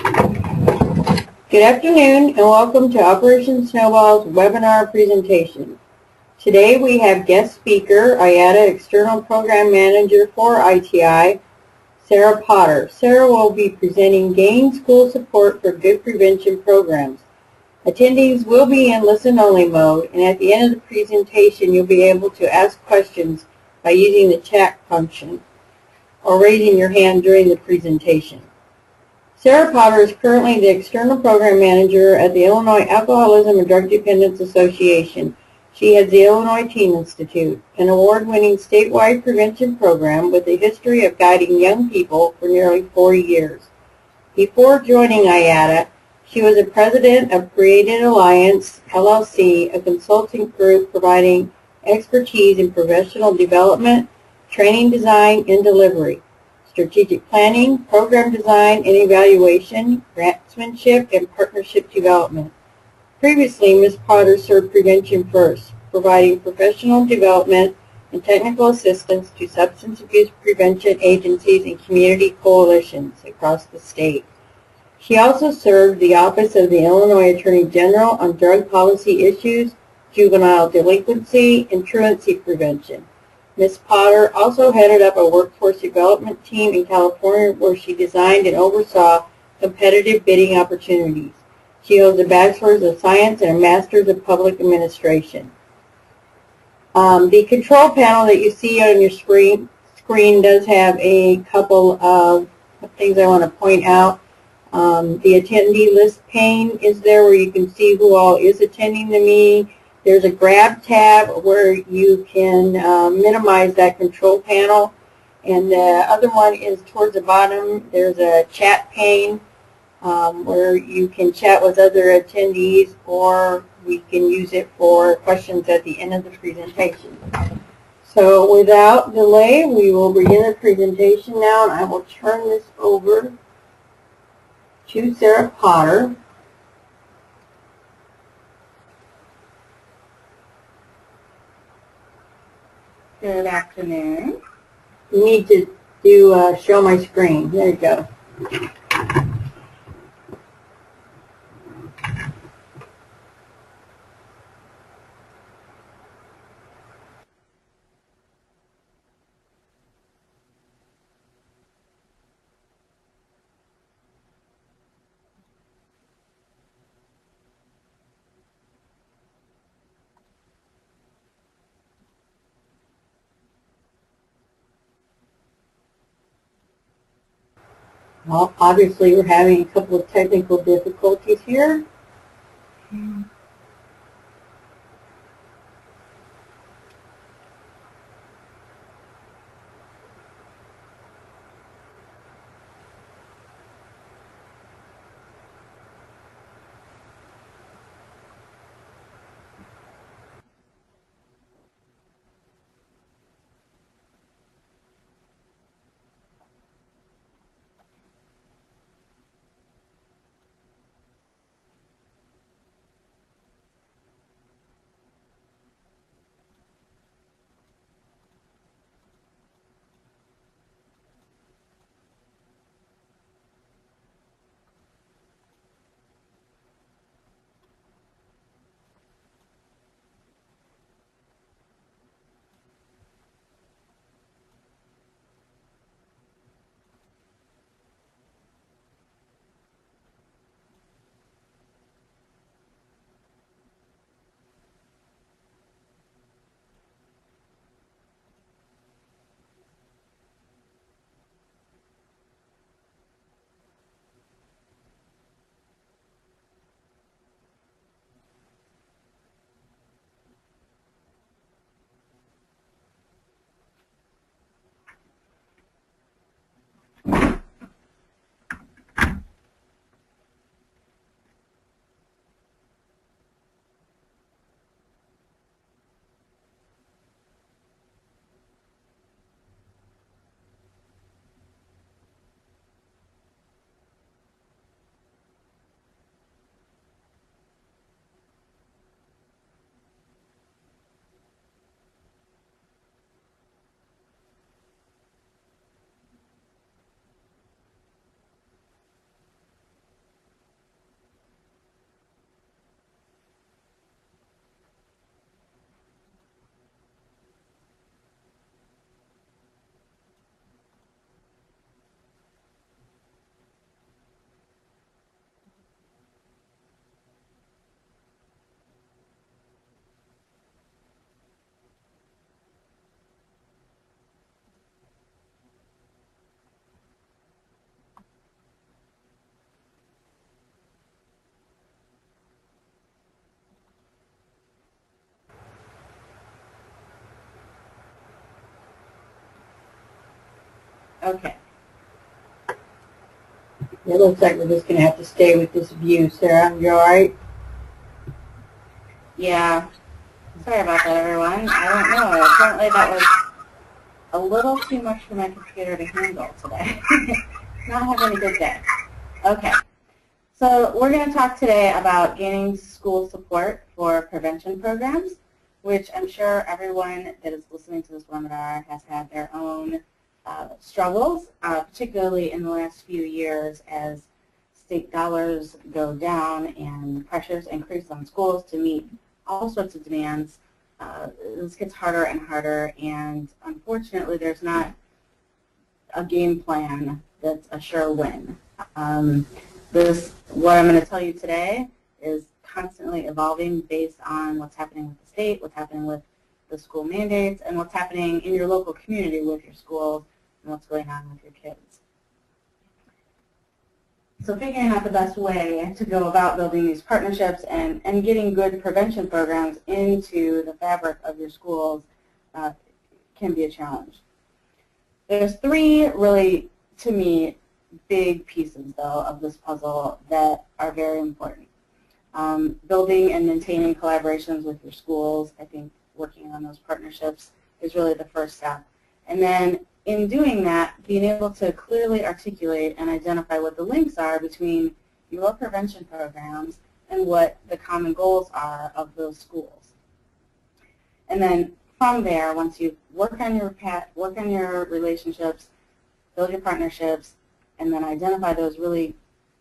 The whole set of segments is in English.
Good afternoon and welcome to Operation Snowball's webinar presentation. Today we have guest speaker, IADDA External Program Manager for ITI, Sarah Potter. Sarah will be presenting Gain School Support for Good Prevention Programs. Attendees will be in listen-only mode, and at the end of the presentation you'll be able to ask questions by using the chat function or raising your hand during the presentation. Sarah Potter is currently the External Program Manager at the Illinois Alcoholism and Drug Dependence Association. She heads the Illinois Teen Institute, an award-winning statewide prevention program with a history of guiding young people for nearly 40 years. Before joining IADDA, she was the president of Created Alliance, LLC, a consulting group providing expertise in professional development, training design, and delivery, strategic planning, program design and evaluation, grantsmanship, and partnership development. Previously, Ms. Potter served Prevention First, providing professional development and technical assistance to substance abuse prevention agencies and community coalitions across the state. She also served the Office of the Illinois Attorney General on drug policy issues, juvenile delinquency, and truancy prevention. Ms. Potter also headed up a workforce development team in California where she designed and oversaw competitive bidding opportunities. She holds a Bachelor's of Science and a Master's of Public Administration. The control panel that you see on your screen does have a couple of things I want to point out. The attendee list pane is there where you can see who all is attending the meeting. There's a grab tab where you can minimize that control panel. And the other one is towards the bottom. There's a chat pane where you can chat with other attendees, or we can use it for questions at the end of the presentation. So without delay, we will begin the presentation now, and I will turn this over to Sarah Potter. Good afternoon. You need to do show my screen. There you go. Well, obviously we're having a couple of technical difficulties here. Okay. It looks like we're just going to have to stay with this view, Sarah. You all right? Yeah. Sorry about that, everyone. I don't know. Apparently that was a little too much for my computer to handle today. Not having a good day. Okay. So we're going to talk today about gaining school support for prevention programs, which I'm sure everyone that is listening to this webinar has had their own struggles, particularly in the last few years as state dollars go down and pressures increase on schools to meet all sorts of demands. This gets harder and harder, and unfortunately there's not a game plan that's a sure win. What I'm going to tell you today is constantly evolving based on what's happening with the state, what's happening with the school mandates, and what's happening in your local community with your schools and what's going on with your kids. So figuring out the best way to go about building these partnerships and getting good prevention programs into the fabric of your schools can be a challenge. There's three really, to me, big pieces, though, of this puzzle that are very important. Building and maintaining collaborations with your schools. I think working on those partnerships is really the first step. And then in doing that, being able to clearly articulate and identify what the links are between your prevention programs and what the common goals are of those schools. And then from there, once you work on your relationships, build your partnerships, and then identify those really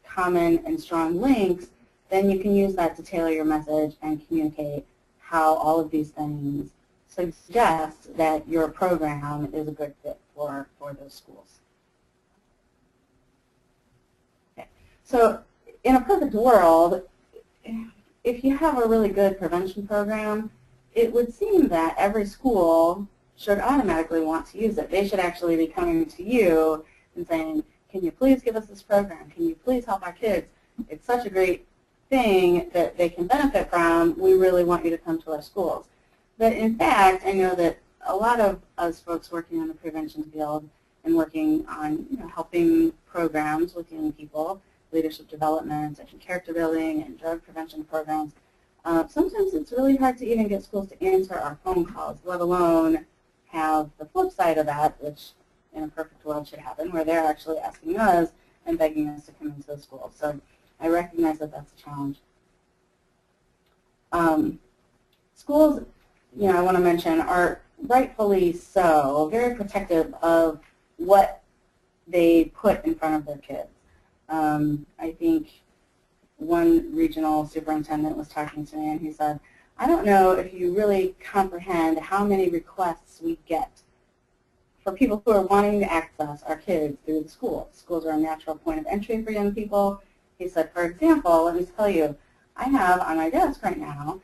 common and strong links, then you can use that to tailor your message and communicate how all of these things suggest that your program is a good fit for those schools. Okay. So in a perfect world, if you have a really good prevention program, it would seem that every school should automatically want to use it. They should actually be coming to you and saying, can you please give us this program? Can you please help our kids? It's such a great thing that they can benefit from. We really want you to come to our schools. But in fact, I know that a lot of us folks working in the prevention field and working on helping programs with young people, leadership development and character building and drug prevention programs, sometimes it's really hard to even get schools to answer our phone calls, let alone have the flip side of that, which in a perfect world should happen, where they're actually asking us and begging us to come into the school. So I recognize that that's a challenge. Schools, I want to mention, are rightfully so very protective of what they put in front of their kids. I think one regional superintendent was talking to me and he said, I don't know if you really comprehend how many requests we get for people who are wanting to access our kids through the schools. Schools are a natural point of entry for young people. He said, for example, let me tell you, I have on my desk right now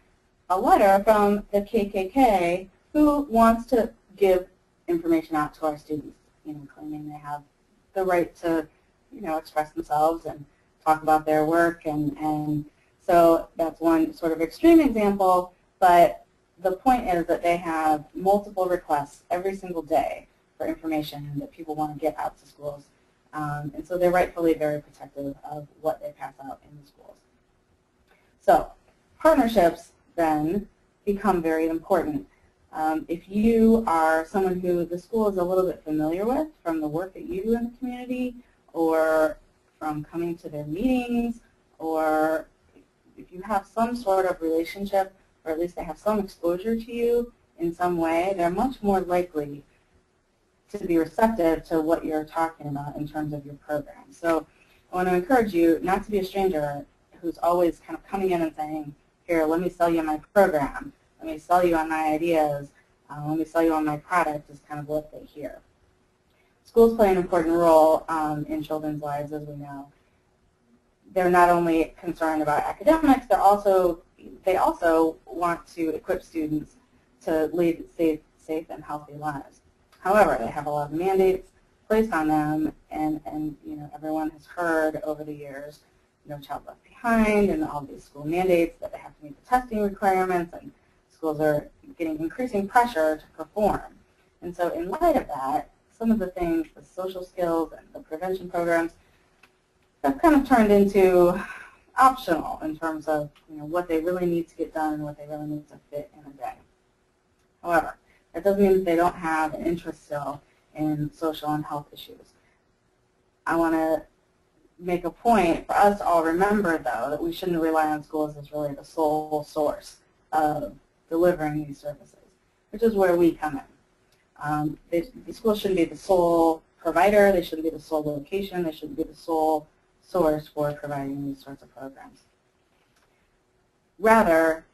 a letter from the KKK who wants to give information out to our students, claiming they have the right to, express themselves and talk about their work. And so that's one sort of extreme example, but the point is that they have multiple requests every single day for information that people want to get out to schools. And so they're rightfully very protective of what they pass out in the schools. So partnerships then become very important. If you are someone who the school is a little bit familiar with from the work that you do in the community or from coming to their meetings, or if you have some sort of relationship, or at least they have some exposure to you in some way, they're much more likely to be receptive to what you're talking about in terms of your program. So I want to encourage you not to be a stranger who's always kind of coming in and saying, here, let me sell you my program, let me sell you on my ideas, let me sell you on my product, is kind of what they hear. Schools play an important role in children's lives, as we know. They're not only concerned about academics, they also want to equip students to lead safe and healthy lives. However, they have a lot of mandates placed on them, and everyone has heard over the years, No Child Left Behind, and all these school mandates that they have to meet the testing requirements, and schools are getting increasing pressure to perform. And so in light of that, some of the things, the social skills and the prevention programs, have kind of turned into optional in terms of what they really need to get done and what they really need to fit in a day. However, that doesn't mean that they don't have an interest still in social and health issues. I want to make a point for us to all remember, though, that we shouldn't rely on schools as really the sole source of delivering these services, which is where we come in. The schools shouldn't be the sole provider. They shouldn't be the sole location. They shouldn't be the sole source for providing these sorts of programs. Rather,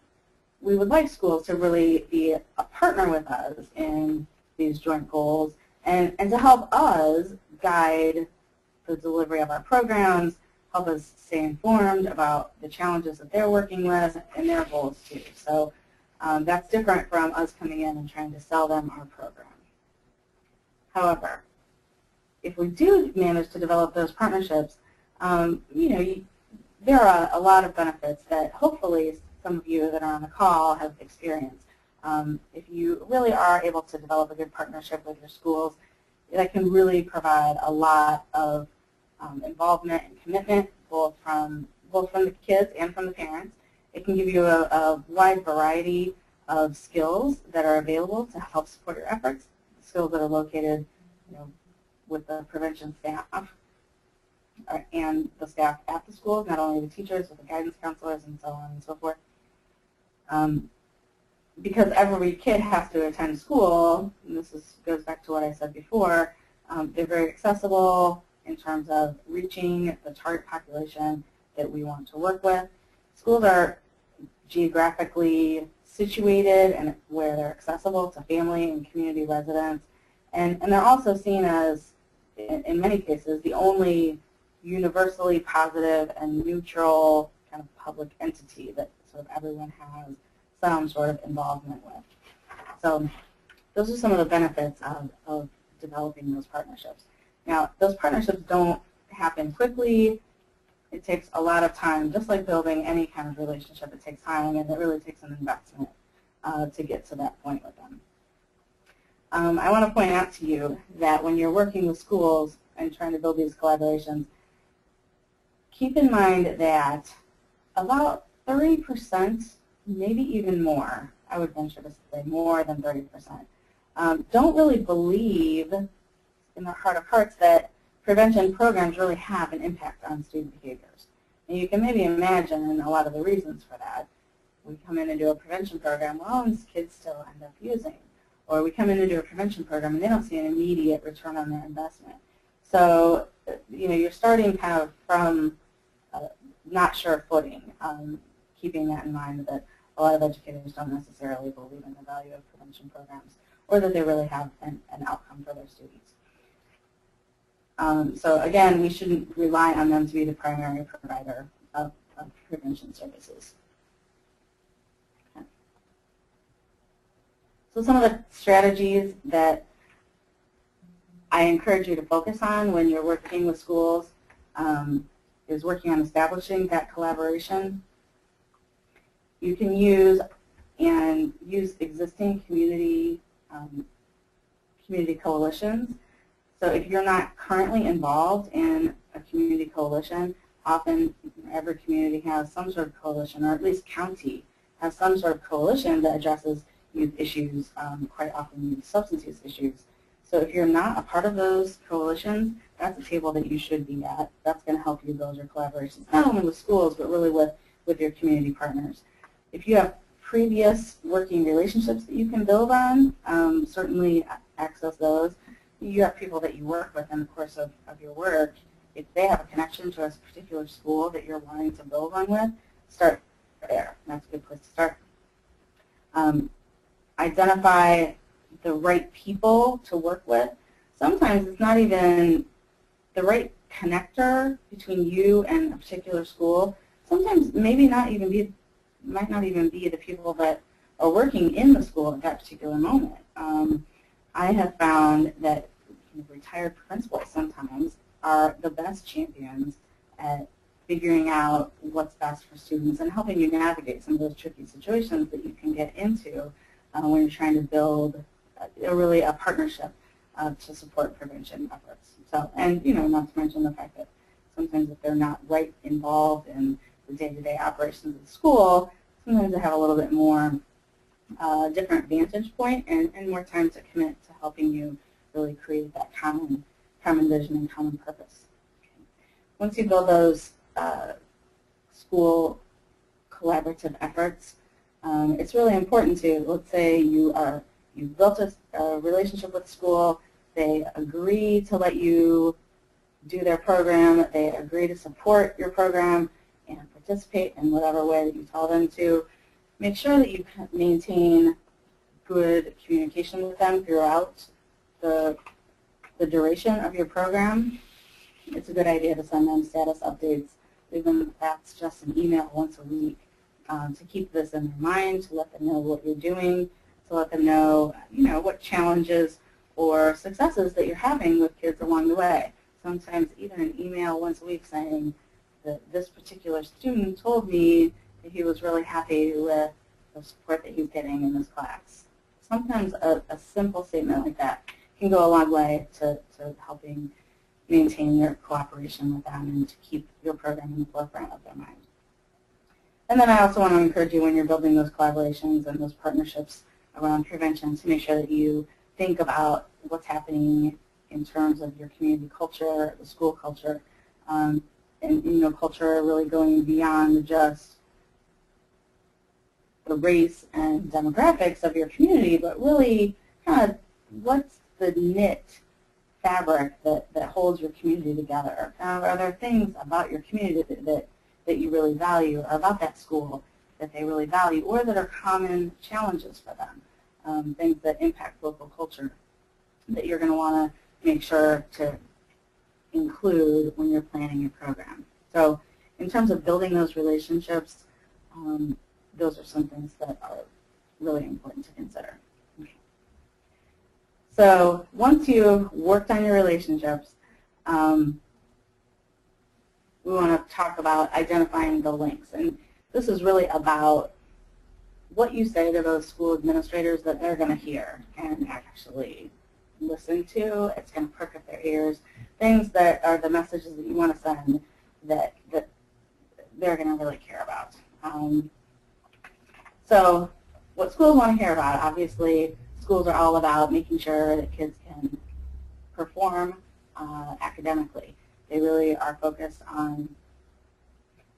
we would like schools to really be a partner with us in these joint goals and to help us guide the delivery of our programs, help us stay informed about the challenges that they're working with and their goals too. So that's different from us coming in and trying to sell them our program. However, if we do manage to develop those partnerships, there are a lot of benefits that hopefully some of you that are on the call have experienced. If you really are able to develop a good partnership with your schools, that can really provide a lot of involvement and commitment, both from the kids and from the parents. It can give you a wide variety of skills that are available to help support your efforts, skills that are located with the prevention staff and the staff at the schools, not only the teachers, but the guidance counselors and so on and so forth. Because every kid has to attend school, and this goes back to what I said before, they're very accessible in terms of reaching the target population that we want to work with. Schools are geographically situated and where they're accessible to family and community residents, and they're also seen as, in many cases, the only universally positive and neutral kind of public entity that sort of everyone has some sort of involvement with. So those are some of the benefits of developing those partnerships. Now, those partnerships don't happen quickly. It takes a lot of time. Just like building any kind of relationship, it takes time, and it really takes an investment to get to that point with them. I want to point out to you that when you're working with schools and trying to build these collaborations, keep in mind that about 30%, maybe even more, I would venture to say more than 30%, don't really believe in their heart of hearts that prevention programs really have an impact on student behaviors. And you can maybe imagine a lot of the reasons for that. We come in and do a prevention program, well, and kids still end up using. Or we come in and do a prevention program and they don't see an immediate return on their investment. So, you're starting kind of from not sure footing, keeping that in mind that a lot of educators don't necessarily believe in the value of prevention programs or that they really have an outcome for their students. So again, we shouldn't rely on them to be the primary provider of prevention services. Okay. So some of the strategies that I encourage you to focus on when you're working with schools is working on establishing that collaboration. You can use existing community coalitions. So if you're not currently involved in a community coalition, often every community has some sort of coalition, or at least county has some sort of coalition that addresses youth issues, quite often youth substance use issues. So if you're not a part of those coalitions, that's a table that you should be at. That's going to help you build your collaborations, not only with schools, but really with your community partners. If you have previous working relationships that you can build on, certainly access those. You have people that you work with in the course of your work. If they have a connection to a particular school that you're wanting to build on with, start there. That's a good place to start. Identify the right people to work with. Sometimes it's not even the right connector between you and a particular school. Sometimes might not even be the people that are working in the school at that particular moment. I have found that retired principals sometimes are the best champions at figuring out what's best for students and helping you navigate some of those tricky situations that you can get into when you're trying to build really a partnership to support prevention efforts. So, and not to mention the fact that sometimes if they're not right involved in the day-to-day operations of the school, sometimes they have a little bit more different vantage point and more time to commit to helping you really create that common vision and common purpose. Okay. Once you build those school collaborative efforts, it's really important to, let's say you've built a relationship with the school, they agree to let you do their program, they agree to support your program and participate in whatever way that you tell them to. Make sure that you maintain good communication with them throughout the duration of your program. It's a good idea to send them status updates, even if that's just an email once a week, to keep this in their mind, to let them know what you're doing, to let them know, what challenges or successes that you're having with kids along the way. Sometimes even an email once a week saying that this particular student told me that he was really happy with the support that he's getting in this class. Sometimes a simple statement like that can go a long way to helping maintain your cooperation with them and to keep your program in the forefront of their mind. And then I also want to encourage you when you're building those collaborations and those partnerships around prevention to make sure that you think about what's happening in terms of your community culture, the school culture, and culture really going beyond just the race and demographics of your community, but really kind of what's the knit fabric that holds your community together. Are there things about your community that you really value, or about that school that they really value, or that are common challenges for them, things that impact local culture that you're going to want to make sure to include when you're planning your program. So in terms of building those relationships, those are some things that are really important to consider. Okay. So once you've worked on your relationships, we want to talk about identifying the links. And this is really about what you say to those school administrators that they're going to hear and actually listen to. It's going to perk up their ears. Things that are the messages that you want to send that they're going to really care about. So what schools want to hear about, obviously, schools are all about making sure that kids can perform academically. They really are focused on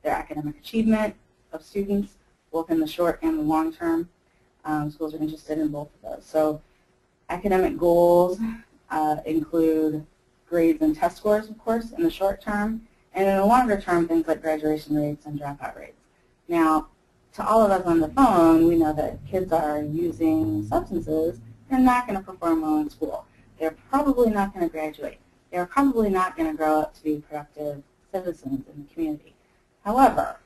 their academic achievement of students, both in the short and the long term. Schools are interested in both of those. So academic goals include grades and test scores, of course, in the short term, and in the longer term, things like graduation rates and dropout rates. Now, to all of us on the phone, we know that kids are using substances. They're not going to perform well in school. They're probably not going to graduate. They're probably not going to grow up to be productive citizens in the community. However,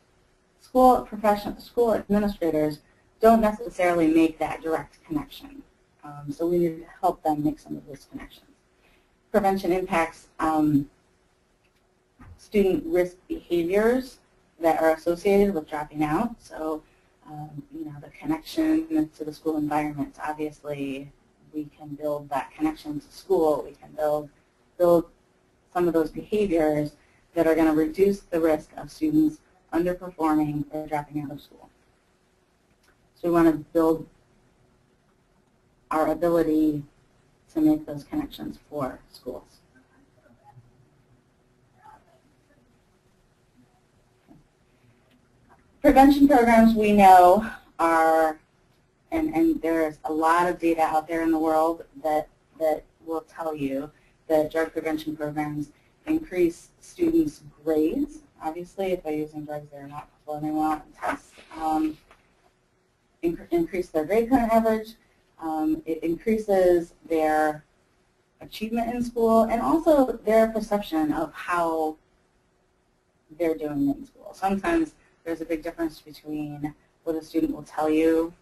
school administrators don't necessarily make that direct connection. So we need to help them make some of those connections. Prevention impacts student risk behaviors that are associated with dropping out. So, the connection to the school environment. Obviously, we can build that connection to school. We can build some of those behaviors that are going to reduce the risk of students underperforming or dropping out of school. So we want to build our ability to make those connections for schools. Prevention programs we know are, and there's a lot of data out there in the world that will tell you that drug prevention programs increase students' grades. Obviously, if they're using drugs, they're not performing well in tests. Increase their grade point average. It increases their achievement in school and also their perception of how they're doing in school. Sometimes there's a big difference between what a student will tell you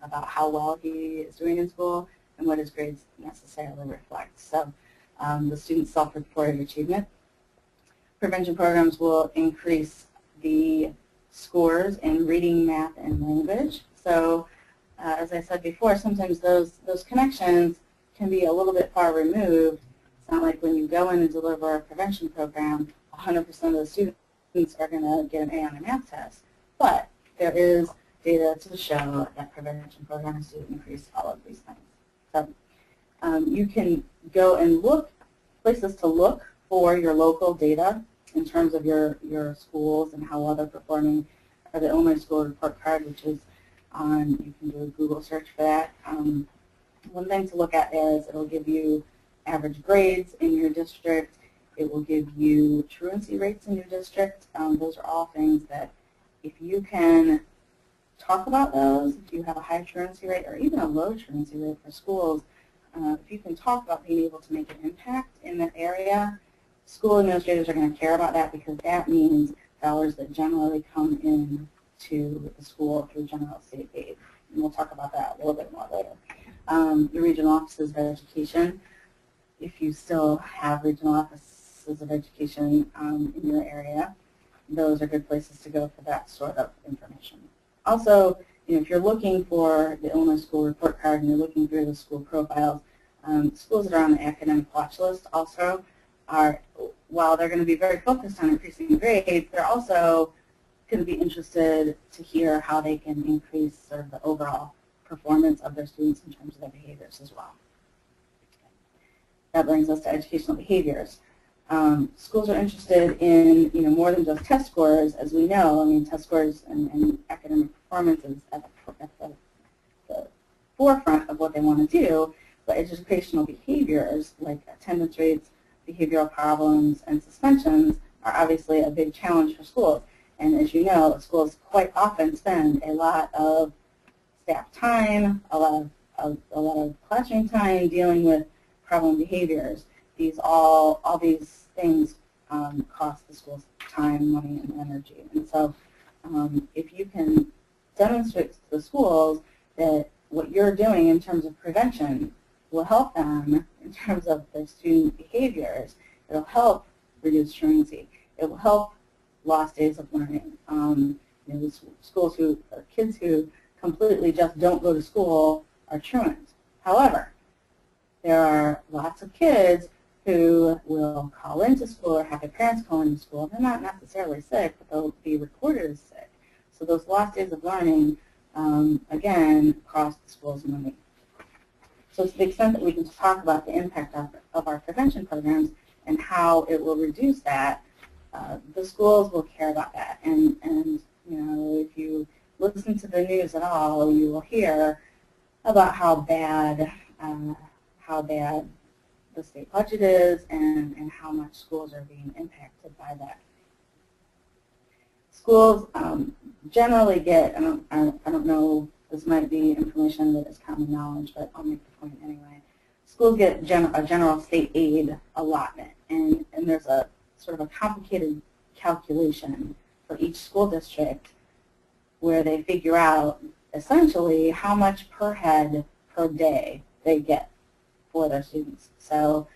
about how well he is doing in school and what his grades necessarily reflect. So the student's self-reported achievement. Prevention programs will increase the scores in reading, math, and language. So as I said before, sometimes those connections can be a little bit far removed. It's not like when you go in and deliver a prevention program, 100% of the students are going to get an A on a math test. But there is data to show that prevention programs do increase all of these things. So you can go and look, places to look for your local data in terms of your schools and how well they're performing are the Illinois School Report Card, which is on, you can do a Google search for that. One thing to look at there is it will give you average grades in your district. It will give you truancy rates in your district. Those are all things that if you can talk about those, if you have a high truancy rate or even a low truancy rate for schools, if you can talk about being able to make an impact in that area, school administrators are going to care about that because that means dollars that generally come in to the school through general state aid. And we'll talk about that a little bit more later. The regional offices of education, if you still have regional offices of education in your area, those are good places to go for that sort of information. Also, if you're looking for the Illinois School Report Card and you're looking through the school profiles, schools that are on the academic watch list also are, while they're going to be very focused on increasing grades, they're also going to be interested to hear how they can increase sort of the overall performance of their students in terms of their behaviors as well. That brings us to educational behaviors. Schools are interested in more than just test scores, as we know. I mean, test scores and academic performance is at the forefront of what they want to do, but educational behaviors like attendance rates, behavioral problems, and suspensions are obviously a big challenge for schools. And as you know, schools quite often spend a lot of staff time, a lot of classroom time dealing with problem behaviors. All these things cost the schools time, money, and energy. And so if you can demonstrate to the schools that what you're doing in terms of prevention will help them in terms of their student behaviors, it'll help reduce truancy. It will help lost days of learning. Schools or kids who completely just don't go to school are truant. However, there are lots of kids who will call into school or have their parents call into school. They're not necessarily sick, but they'll be recorded as sick. So those lost days of learning, again, cost the schools money. So to the extent that we can talk about the impact of our prevention programs and how it will reduce that, the schools will care about that. And if you listen to the news at all, you will hear about how bad the state budget is and how much schools are being impacted by that. Schools generally get, I don't know, this might be information that is common knowledge, but I'll make the point anyway. Schools get a general state aid allotment, and there's a sort of a complicated calculation for each school district where they figure out essentially how much per head per day they get for their students. So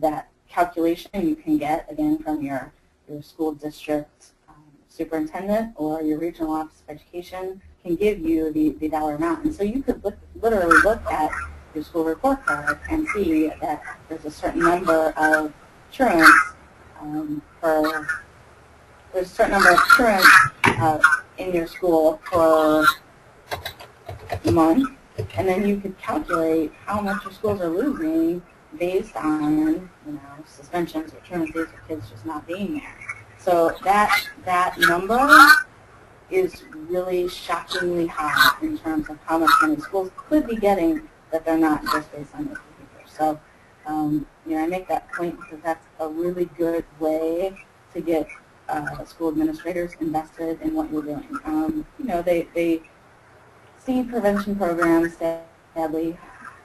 that calculation you can get, again, from your school district superintendent or your regional office of education can give you the dollar amount. And so you could literally look at your school report card and see that there's a certain number of truants in your school per month, and then you could calculate how much your schools are losing based on suspensions or truancies or kids just not being there. So that number is really shockingly high in terms of how much money schools could be getting that they're not just based on their behavior. So I make that point because that's a really good way to get school administrators invested in what you're doing. They see prevention programs, sadly,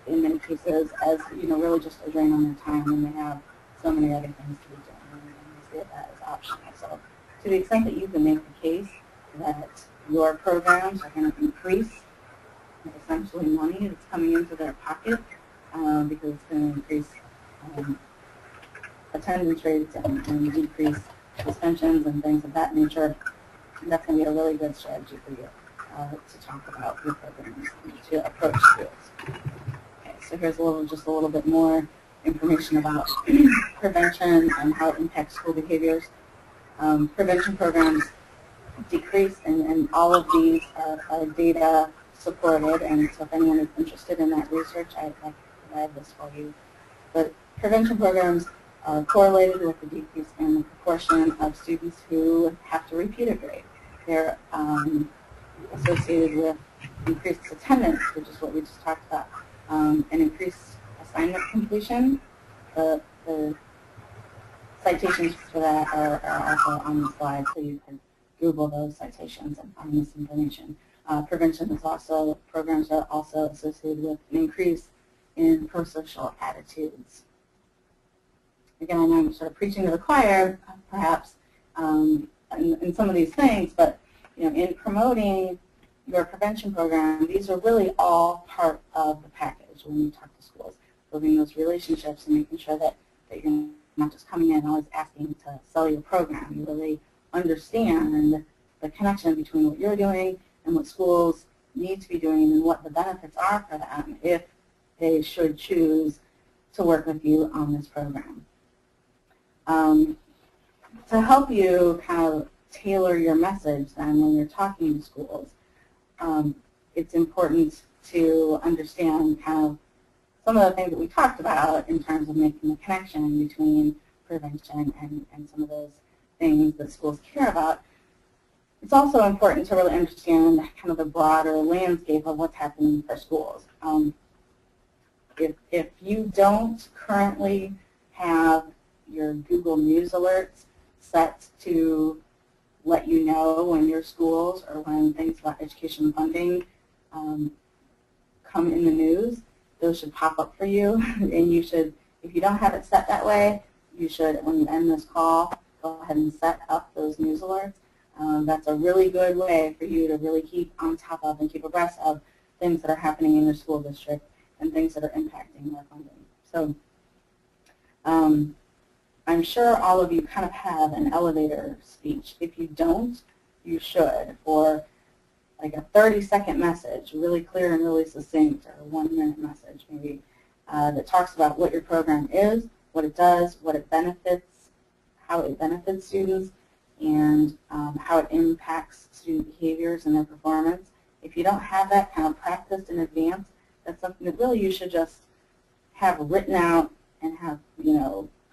in many cases, as really just a drain on their time, and they have so many other things to be doing, and they see that as optional. So, to the extent that you can make the case that your programs are going to increase essentially money that's coming into their pocket because it's going to increase attendance rates and decrease suspensions and things of that nature, that's going to be a really good strategy for you to talk about your programs and to approach schools. Okay, So here's just a little bit more information about prevention and how it impacts school behaviors. Prevention programs decrease, and all of these are data supported, and so if anyone is interested in that research, I'd like to provide this for you. But prevention programs are correlated with the decrease in the proportion of students who have to repeat a grade. They're associated with increased attendance, which is what we just talked about, and increased assignment completion. The citations for that are also on the slide, so you can Google those citations and find this information. Prevention is also, programs are also associated with an increase in prosocial attitudes. Again, I know I'm sort of preaching to the choir, perhaps, in some of these things, but in promoting your prevention program, these are really all part of the package when you talk to schools, building those relationships and making sure that you're not just coming in and always asking to sell your program. You really understand the connection between what you're doing and what schools need to be doing and what the benefits are for them if they should choose to work with you on this program. To help you kind of tailor your message then when you're talking to schools, it's important to understand kind of some of the things that we talked about in terms of making the connection between prevention and some of those things that schools care about. It's also important to really understand kind of the broader landscape of what's happening for schools. If you don't currently have your Google News alerts set to let you know when your schools or when things about education funding come in the news, those should pop up for you. And you should, if you don't have it set that way, you should, when you end this call, go ahead and set up those news alerts. That's a really good way for you to really keep on top of and keep abreast of things that are happening in your school district and things that are impacting their funding. So I'm sure all of you kind of have an elevator speech. If you don't, you should, for like a 30-second message, really clear and really succinct, or a 1-minute message maybe, that talks about what your program is, what it does, what it benefits, how it benefits students, and how it impacts student behaviors and their performance. If you don't have that kind of practiced in advance, that's something that really you should just have written out and have,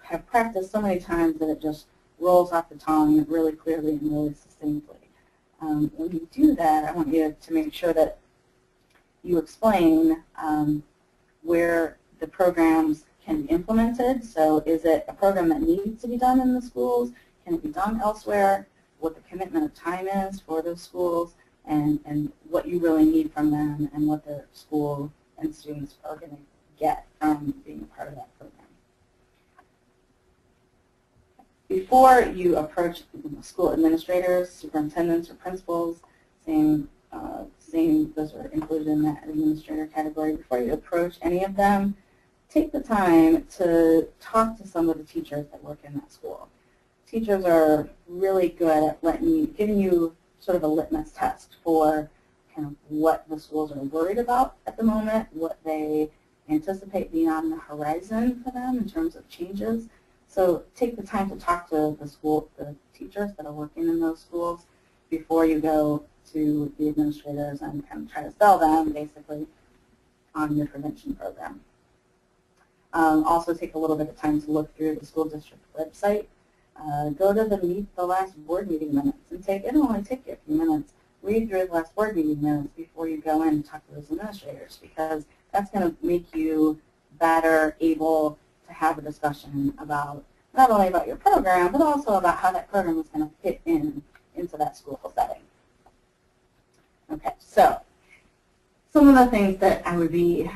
have practiced so many times that it just rolls off the tongue really clearly and really succinctly. When you do that, I want you to make sure that you explain where the programs can be implemented. So is it a program that needs to be done in the schools? Can it be done elsewhere? What the commitment of time is for those schools, and what you really need from them, and what the school and students are going to get from being a part of that program. Before you approach school administrators, superintendents, or principals, those are included in that administrator category. Before you approach any of them, take the time to talk to some of the teachers that work in that school. Teachers are really good at giving you sort of a litmus test for kind of what the schools are worried about at the moment, what they anticipate being on the horizon for them in terms of changes. So take the time to talk to the teachers that are working in those schools before you go to the administrators and kind of try to sell them basically on your prevention program. Also take a little bit of time to look through the school district website. Go to the last board meeting minutes and it'll only take you a few minutes. Read through the last board meeting minutes before you go in and talk to those administrators, because that's going to make you better able to have a discussion about not only about your program, but also about how that program is going to fit into that school setting. Okay, so some of the things that I would be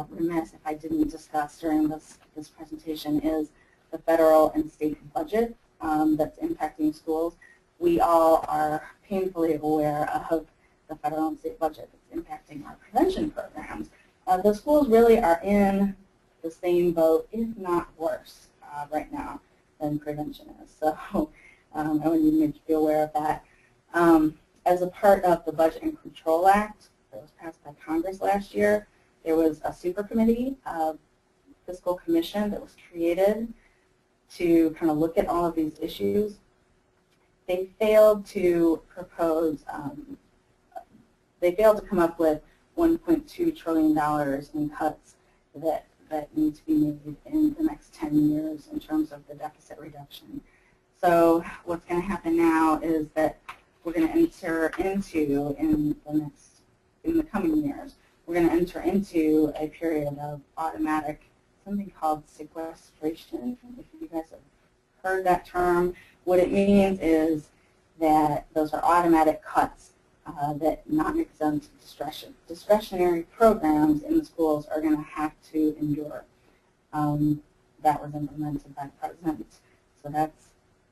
remiss if I didn't discuss during this presentation is the federal and state budget that's impacting schools. We all are painfully aware of the federal and state budget that's impacting our prevention programs. The schools really are in the same boat, if not worse, right now than prevention is. So I want you to make you aware of that. As a part of the Budget and Control Act that was passed by Congress last year, There was a super committee, fiscal commission that was created to kind of look at all of these issues. They failed to propose, they failed to come up with $1.2 trillion in cuts that need to be made in the next 10 years in terms of the deficit reduction. So what's going to happen now is that we're going to enter into, in the coming years, we're going to enter into a period of automatic, something called sequestration. If you guys have heard that term, what it means is that those are automatic cuts that non-exempt discretionary programs in the schools are going to have to endure. That was implemented by the president. So that's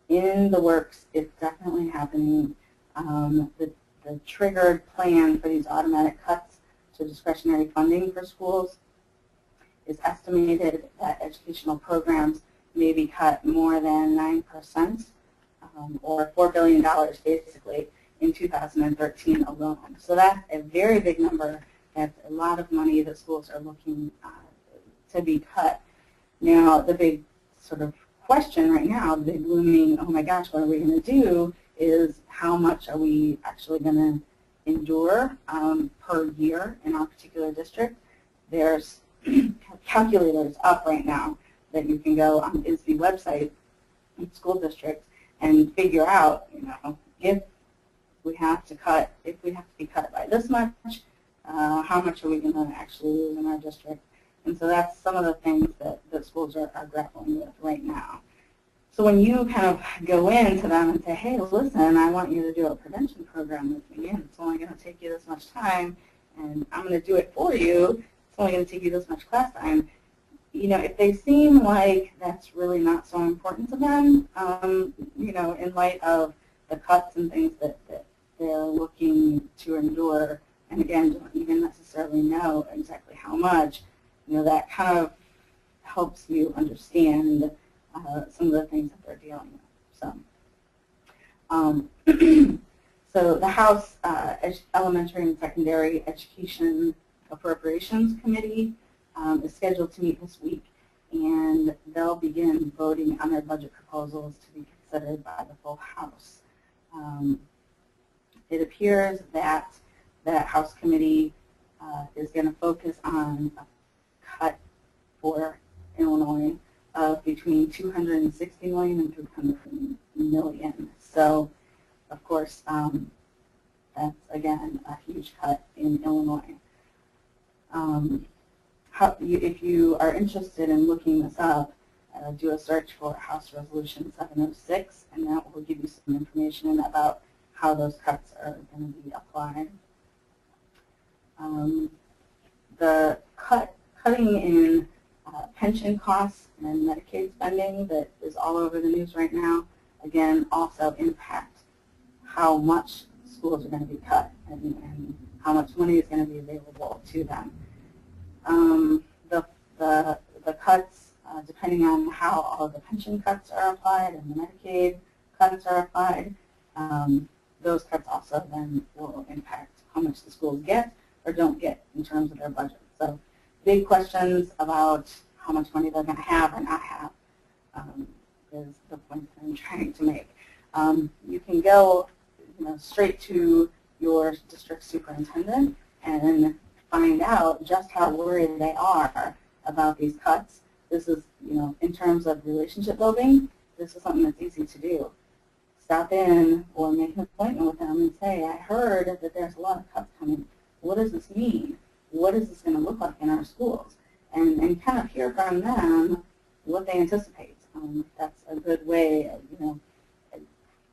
in the works. It's definitely happening. The triggered plan for these automatic cuts to discretionary funding for schools is estimated that educational programs may be cut more than 9%, or $4 billion basically, in 2013 alone. So that's a very big number. That's a lot of money that schools are looking to be cut. Now, the big sort of question right now, the big looming, oh my gosh, what are we going to do, is how much are we actually going to endure per year in our particular district. There's calculators up right now that you can go on ISD website in school districts and figure out, if we have to be cut by this much, how much are we going to actually lose in our district? And so that's some of the things that schools are grappling with right now. So when you kind of go into them and say, hey, listen, I want you to do a prevention program with me, and it's only going to take you this much time, and I'm going to do it for you, it's only going to take you this much class time, if they seem like that's really not so important to them, in light of the cuts and things that they're looking to endure, and again, don't even necessarily know exactly how much, that kind of helps you understand some of the things that they're dealing with. So the House Elementary and Secondary Education Appropriations Committee is scheduled to meet this week, and they'll begin voting on their budget proposals to be considered by the full House. It appears that that House committee is going to focus on a cut for Illinois of between $260 million and $300 million. So, of course, that's, again, a huge cut in Illinois. If you are interested in looking this up, do a search for House Resolution 706, and that will give you some information about how those cuts are going to be applied. The cutting in pension costs and Medicaid spending that is all over the news right now, again, also impact how much schools are going to be cut and how much money is going to be available to them. The cuts, depending on how all of the pension cuts are applied and the Medicaid cuts are applied, those cuts also then will impact how much the schools get or don't get in terms of their budget. So big questions about how much money they're going to have or not have is the point that I'm trying to make. You can go straight to your district superintendent and find out just how worried they are about these cuts. This is, in terms of relationship building, this is something that's easy to do. Stop in or make an appointment with them and say, I heard that there's a lot of cuts coming. What does this mean? What is this going to look like in our schools? And kind of hear from them what they anticipate. That's a good way,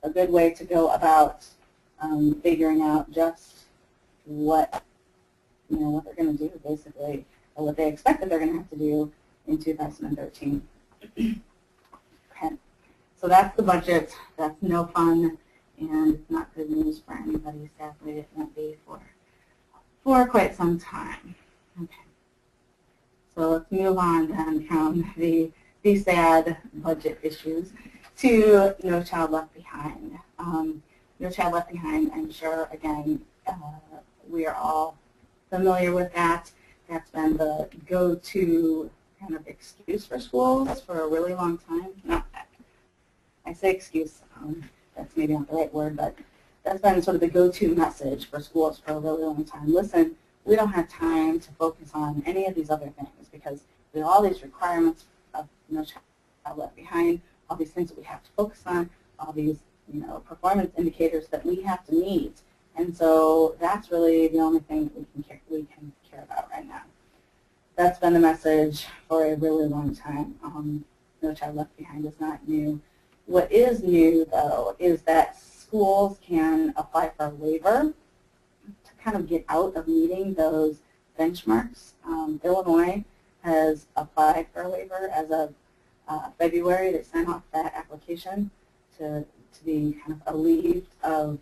a good way to go about figuring out just what they're going to do, basically, or what they expect that they're going to have to do in 2013. Okay. So that's the budget. That's no fun, and it's not good news for anybody. Sadly, it won't be for quite some time. Okay. So let's move on then from the sad budget issues to No Child Left Behind. No Child Left Behind, I'm sure, again, we are all familiar with that. That's been the go-to kind of excuse for schools for a really long time. No, I say excuse, that's maybe not the right word, but that's been sort of the go-to message for schools for a really long time. Listen, we don't have time to focus on any of these other things because we have all these requirements of No Child Left Behind, all these things that we have to focus on, all these performance indicators that we have to meet. And so that's really the only thing that we can care about right now. That's been the message for a really long time. No Child Left Behind is not new. What is new, though, is that schools can apply for a waiver to kind of get out of meeting those benchmarks. Illinois has applied for a waiver as of February. They sent off that application to be kind of relieved of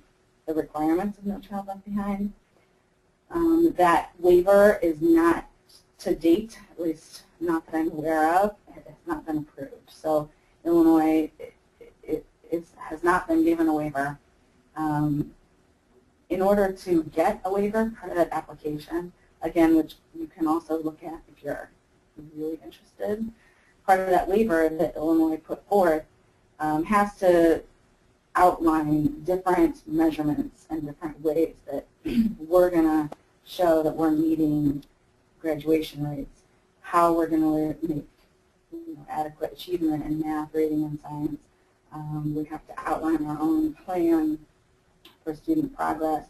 the requirements of No Child Left Behind. That waiver is not, to date, at least not that I'm aware of, it has not been approved. So Illinois has not been given a waiver. In order to get a waiver, part of that application, again, which you can also look at if you're really interested, part of that waiver that Illinois put forth has to outline different measurements and different ways that we're going to show that we're meeting graduation rates, how we're going to make adequate achievement in math, reading, and science. We have to outline our own plan for student progress,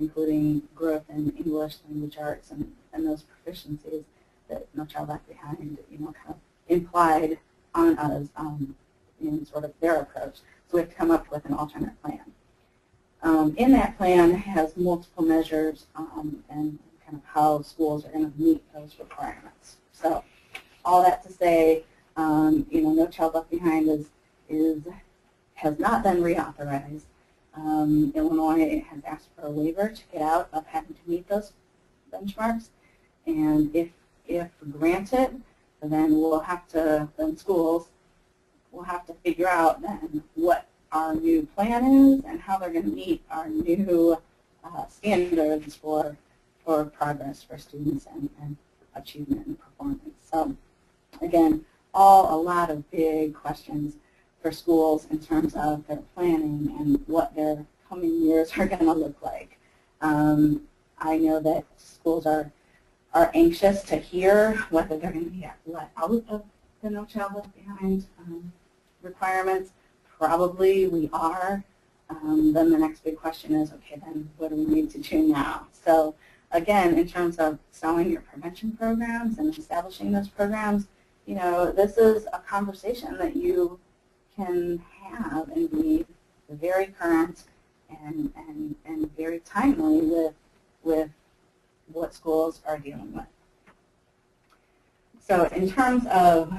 including growth in English, language arts, and those proficiencies that No Child Left Behind, kind of implied on us in sort of their approach. So we have to come up with an alternate plan. In that plan has multiple measures and kind of how schools are going to meet those requirements. So all that to say, No Child Left Behind has not been reauthorized. Illinois has asked for a waiver to get out of having to meet those benchmarks, and if granted, then schools will have to figure out then what our new plan is and how they're going to meet our new standards for progress for students and achievement and performance. So again, a lot of big questions for schools in terms of their planning and what their coming years are going to look like. I know that schools are anxious to hear whether they're going to be let out of the No Child Left Behind requirements. Probably we are. Then the next big question is, okay, then what do we need to do now? So again, in terms of selling your prevention programs and establishing those programs, this is a conversation that you can have and be very current and very timely with what schools are dealing with. So in terms of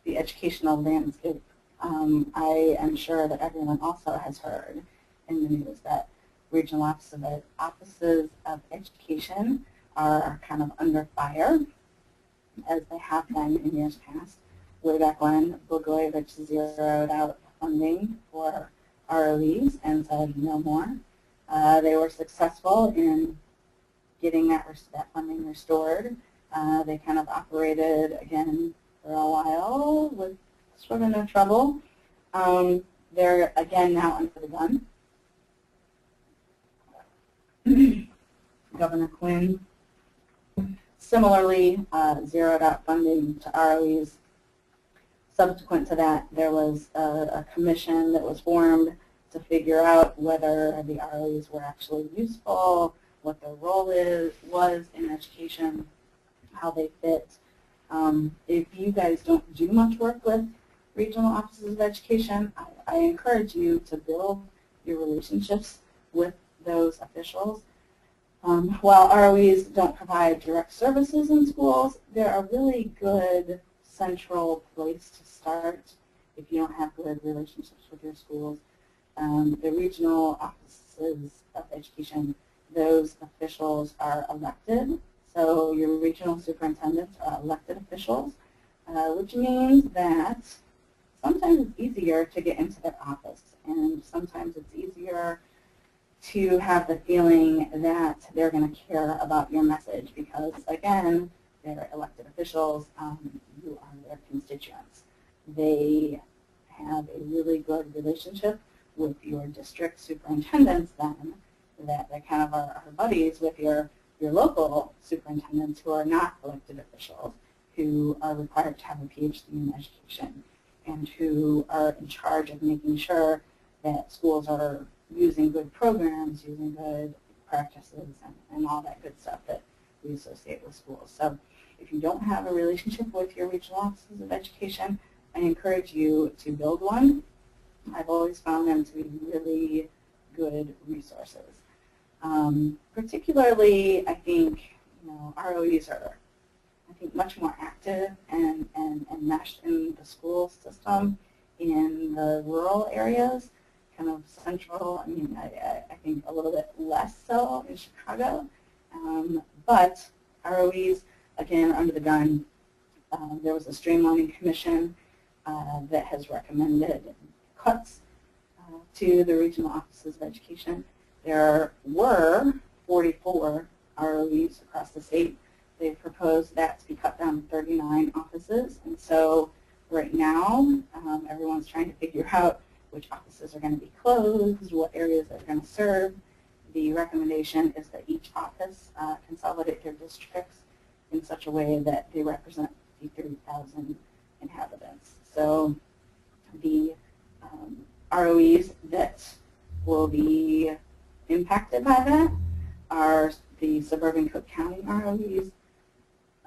the educational landscape, I am sure that everyone also has heard in the news that regional offices of education are kind of under fire, as they have been in years past. Way back when Blagojevich zeroed out funding for ROEs and said no more. They were successful in getting that funding restored. They kind of operated again for a while with sort of no trouble. They're again now under the gun. Governor Quinn similarly zeroed out funding to ROEs. Subsequent to that, there was a commission that was formed to figure out whether the ROEs were actually useful, what their role was in education, how they fit. If you guys don't do much work with regional offices of education, I encourage you to build your relationships with those officials. While ROEs don't provide direct services in schools, they're a really good central place to start if you don't have good relationships with your schools. The regional offices of education, those officials are elected. So your regional superintendents are elected officials, which means that sometimes it's easier to get into their office, and sometimes it's easier to have the feeling that they're going to care about your message because, again, they're elected officials, you are their constituents. They have a really good relationship with your district superintendents then, that they kind of are buddies with your local superintendents who are not elected officials, who are required to have a PhD in education, and who are in charge of making sure that schools are using good programs, using good practices, and all that good stuff that we associate with schools. So if you don't have a relationship with your regional offices of education, I encourage you to build one. I've always found them to be really good resources. Particularly, I think, ROEs are, I think, much more active and meshed in the school system in the rural areas, kind of central. I mean, I think a little bit less so in Chicago. But ROEs, again, under the gun, there was a streamlining commission that has recommended cuts to the regional offices of education. There were 44 ROEs across the state. They've proposed that to be cut down to 39 offices. And so right now, everyone's trying to figure out which offices are going to be closed, what areas they're going to serve. The recommendation is that each office consolidate their districts in such a way that they represent 53,000 inhabitants. So the ROEs that will be impacted by that are the suburban Cook County ROEs,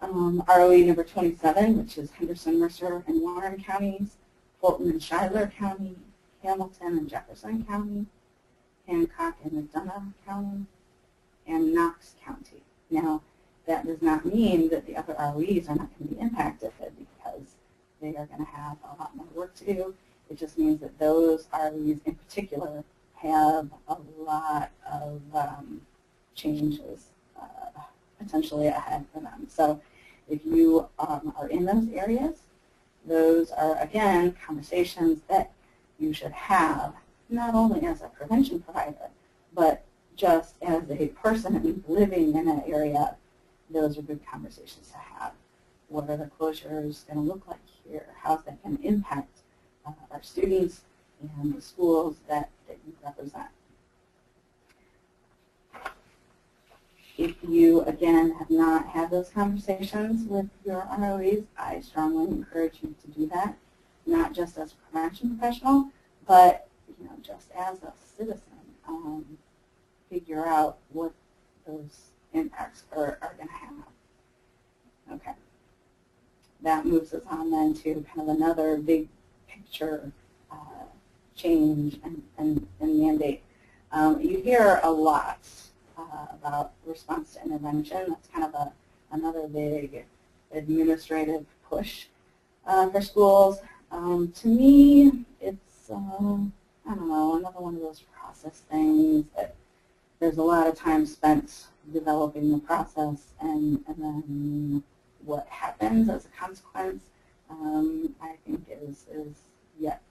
ROE number 27, which is Henderson, Mercer, and Warren counties, Fulton and Schuyler County, Hamilton and Jefferson County, Hancock and McDonough County, and Knox County. Now, that does not mean that the other ROEs are not going to be impacted because they are going to have a lot more work to do. It just means that those ROEs in particular have a lot of changes potentially ahead for them. So if you are in those areas, those are, again, conversations that you should have, not only as a prevention provider, but just as a person living in that area. Those are good conversations to have. What are the closures going to look like here? How's that going to impact our students and the schools that you represent? If you, again, have not had those conversations with your ROEs, I strongly encourage you to do that, not just as a prevention professional, but just as a citizen. Figure out what those impacts are going to have. Okay. That moves us on then to kind of another big picture change and mandate. You hear a lot about response to intervention. That's kind of another big administrative push for schools. To me, it's, I don't know, another one of those process things that there's a lot of time spent developing the process, and then what happens as a consequence, I think is yet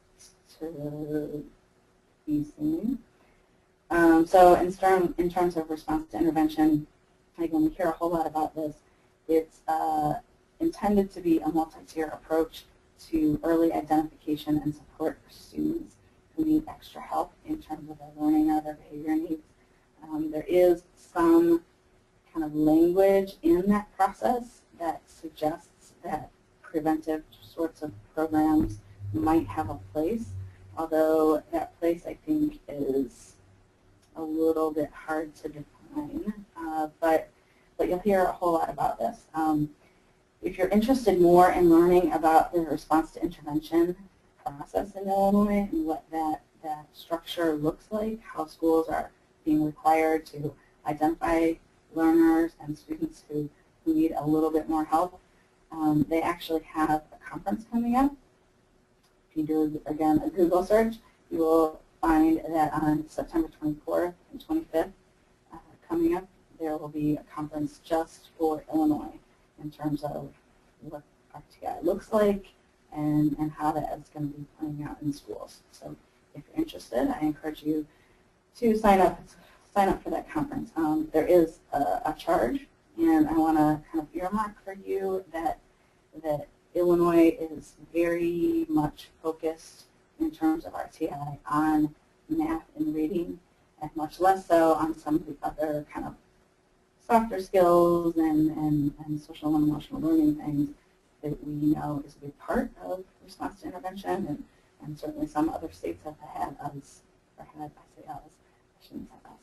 to be seen. So in terms of response to intervention, again, we hear a whole lot about this. It's intended to be a multi-tier approach to early identification and support for students who need extra help in terms of their learning or their behavior needs. There is some kind of language in that process that suggests that preventive sorts of programs might have a place, although that place, I think, is a little bit hard to define, but you'll hear a whole lot about this. If you're interested more in learning about the response to intervention process in Illinois and what that structure looks like, how schools are being required to identify learners and students who need a little bit more help, they actually have a conference coming up. If you do, again, a Google search, you will find that on September 24th and 25th coming up, there will be a conference just for Illinois in terms of what RTI looks like and how that is going to be playing out in schools. So if you're interested, I encourage you to sign up. It's sign up for that conference. There is a charge, and I want to kind of earmark for you that Illinois is very much focused in terms of RTI on math and reading, and much less so on some of the other kind of softer skills and social and emotional learning things that we know is a big part of response to intervention, and certainly some other states have had us, or had, I say us, I shouldn't say us,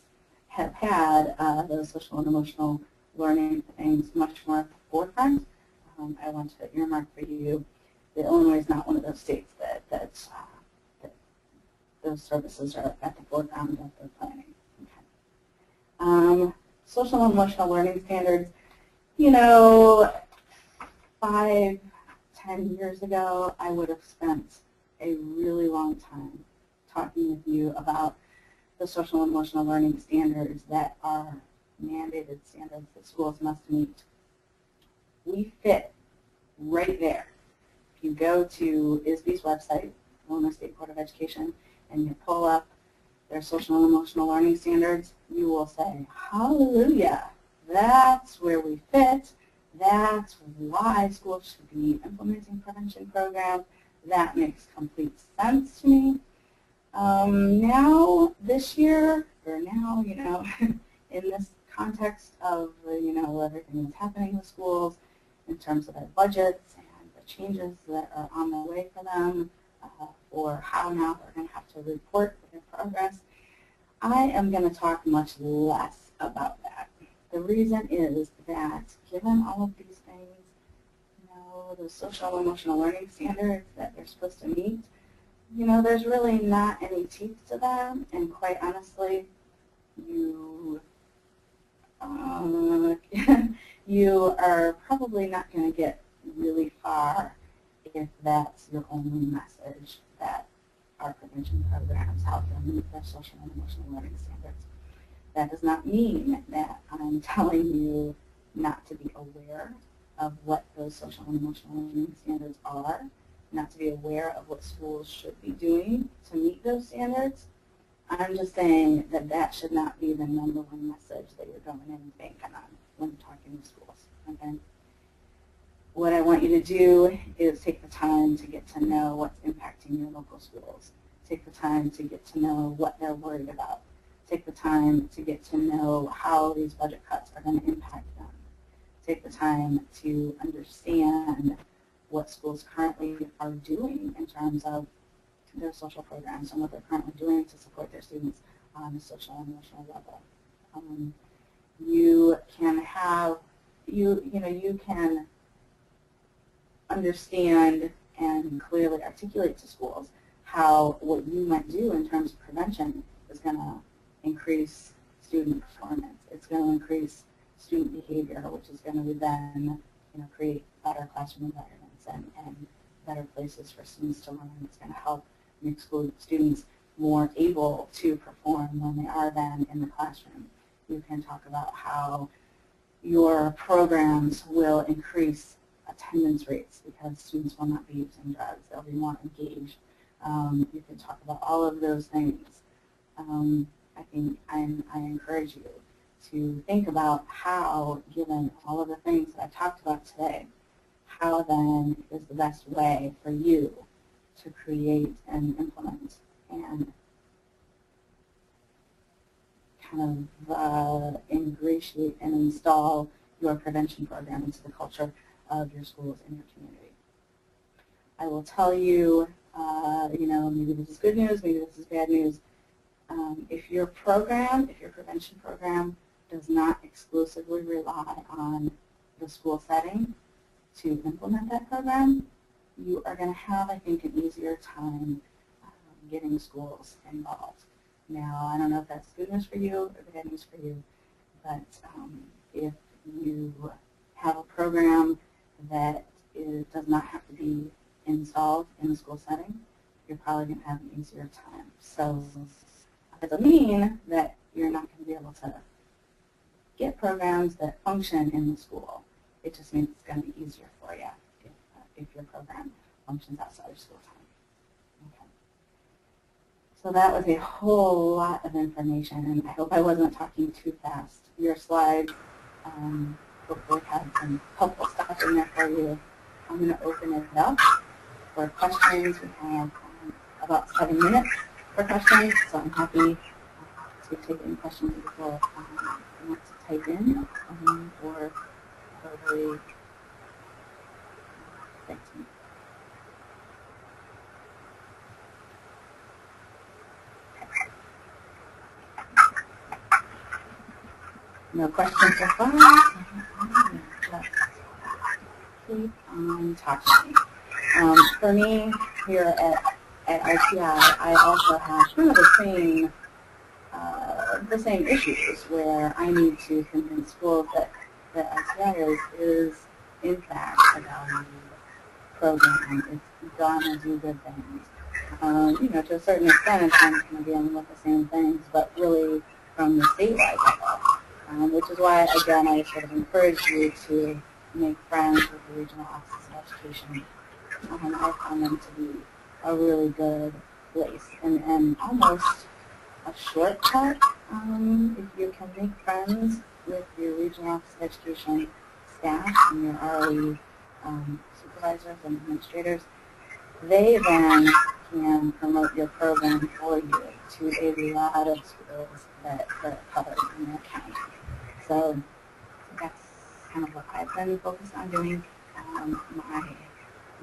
have had those social and emotional learning things much more at the forefront. I want to earmark for you that Illinois is not one of those states that those services are at the foreground of their planning. Okay. Social and emotional learning standards, you know, 5, 10 years ago, I would have spent a really long time talking with you about the social and emotional learning standards that are mandated standards that schools must meet. We fit right there. If you go to ISB's website, Illinois State Board of Education, and you pull up their social and emotional learning standards, you will say, hallelujah, that's where we fit. That's why schools should be implementing prevention programs. That makes complete sense to me. Now, this year, or now, you know, in this context of, you know, everything that's happening with schools in terms of their budgets and the changes that are on the way for them, or how now they're going to have to report their progress, I am going to talk much less about that. The reason is that given all of these things, you know, the social and emotional learning standards that they're supposed to meet, you know, there's really not any teeth to them, and quite honestly, you you are probably not going to get really far if that's your only message, that our prevention programs help them meet their social and emotional learning standards. That does not mean that I'm telling you not to be aware of what those social and emotional learning standards are, not to be aware of what schools should be doing to meet those standards. I'm just saying that that should not be the #1 message that you're going in and banking on when talking to schools. Okay? What I want you to do is take the time to get to know what's impacting your local schools. Take the time to get to know what they're worried about. Take the time to get to know how these budget cuts are going to impact them. Take the time to understand what schools currently are doing in terms of their social programs and what they're currently doing to support their students on a social and emotional level. You can have, you can understand and clearly articulate to schools how what you might do in terms of prevention is going to increase student performance. It's going to increase student behavior, which is going to then, you know, create better classroom environments and better places for students to learn. It's going to help make students more able to perform when they are then in the classroom. You can talk about how your programs will increase attendance rates because students will not be using drugs. They'll be more engaged. You can talk about all of those things. I think I encourage you to think about how, given all of the things that I talked about today, how then is the best way for you to create and implement and kind of ingratiate and install your prevention program into the culture of your schools and your community. I will tell you, you know, maybe this is good news, maybe this is bad news. If your program, if your prevention program does not exclusively rely on the school setting to implement that program, you are going to have, I think, an easier time getting schools involved. Now, I don't know if that's good news for you or bad news for you, but if you have a program that does not have to be installed in the school setting, you're probably going to have an easier time. So that doesn't mean that you're not going to be able to get programs that function in the school. It just means it's going to be easier for you if your program functions outside of school time. Okay. So that was a whole lot of information, and I hope I wasn't talking too fast. Your slides hopefully have some helpful stuff in there for you. I'm going to open it up for questions. We have about 7 minutes for questions, so I'm happy to take any questions that people want to type in or verbally text me. No questions so far? Let's keep on talking. For me, here at ITI, I also have kind of the same issues where I need to convince schools that ITI is in fact a valued program. It's gonna do good things. To a certain extent, it's kind of dealing with the same things, but really from the statewide level, which is why, again, I sort of encourage you to make friends with the regional offices of education. I found them to be a really good place and almost a shortcut if you can make friends with your regional office of education staff and your ROE supervisors and administrators. They then can promote your program for you to a lot of schools that are covered in their county. So that's kind of what I've been focused on doing.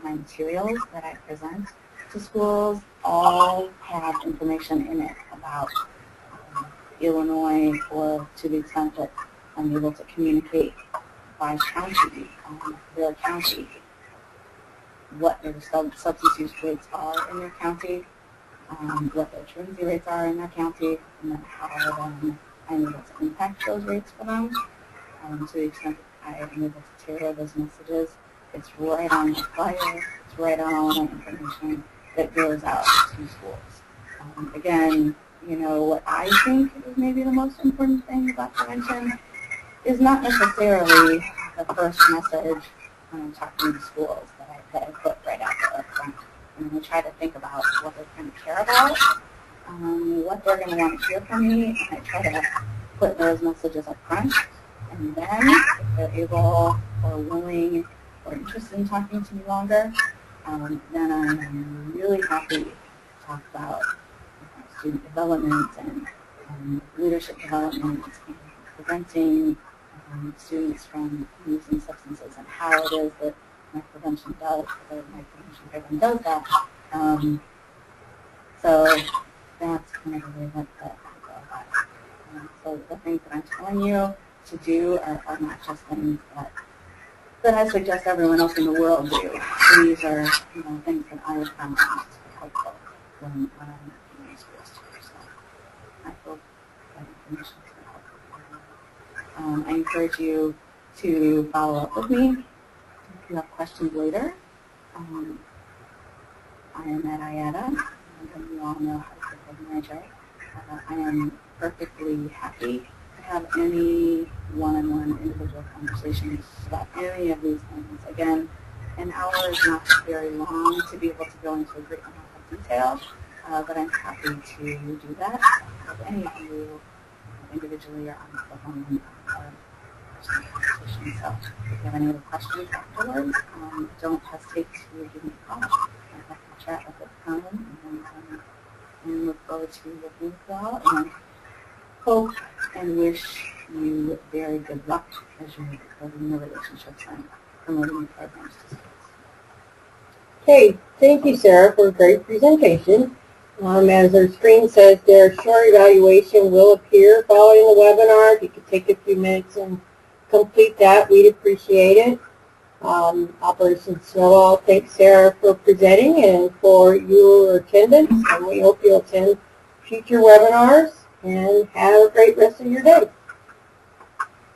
My materials that I present to schools all have information in it about Illinois, or to the extent that I'm able to communicate by county, their county, what their substance use rates are in their county, what their truancy rates are in their county, and then how then I'm able to impact those rates for them. To the extent that I am able to tailor those messages, it's right on the flyer, it's right on all my information that goes out to schools. Again, what I think is maybe the most important thing about prevention is not necessarily the first message when I'm talking to schools that I put right out there up front. And I try to think about what they're going to care about, what they're going to want to hear from me, and I try to put those messages up front. And then, if they're able or willing or interested in talking to me longer, then I'm really happy to talk about student development and leadership development and preventing students from using substances and how it is that my prevention program does that. So that's kind of the way that I go about it. So the things that I'm telling you to do are not just things that I suggest everyone else in the world do. These are things that I have found helpful when I'm in schools too. So I hope that information has been helpful. I encourage you to follow up with me if you have questions later. I am at IADDA, and you all know how to take manager. I am perfectly happy to have any one-on-one individual conversations about any of these things. Again, an hour is not very long to be able to go into a great amount of detail, but I'm happy to do that with any of you individually or on the phone or personal conversation. So if you have any other questions afterwards, don't hesitate to give me a call. I'd like to chat at the time, and look forward to working with you all, and hope and wish you very good luck as you're building your relationships and promoting your programs to schools. Okay, thank you, Sarah, for a great presentation. As our screen says there, short evaluation will appear following the webinar. If you could take a few minutes and complete that, we'd appreciate it. Operation Snowball thanks Sarah for presenting and for your attendance, and we hope you'll attend future webinars and have a great rest of your day.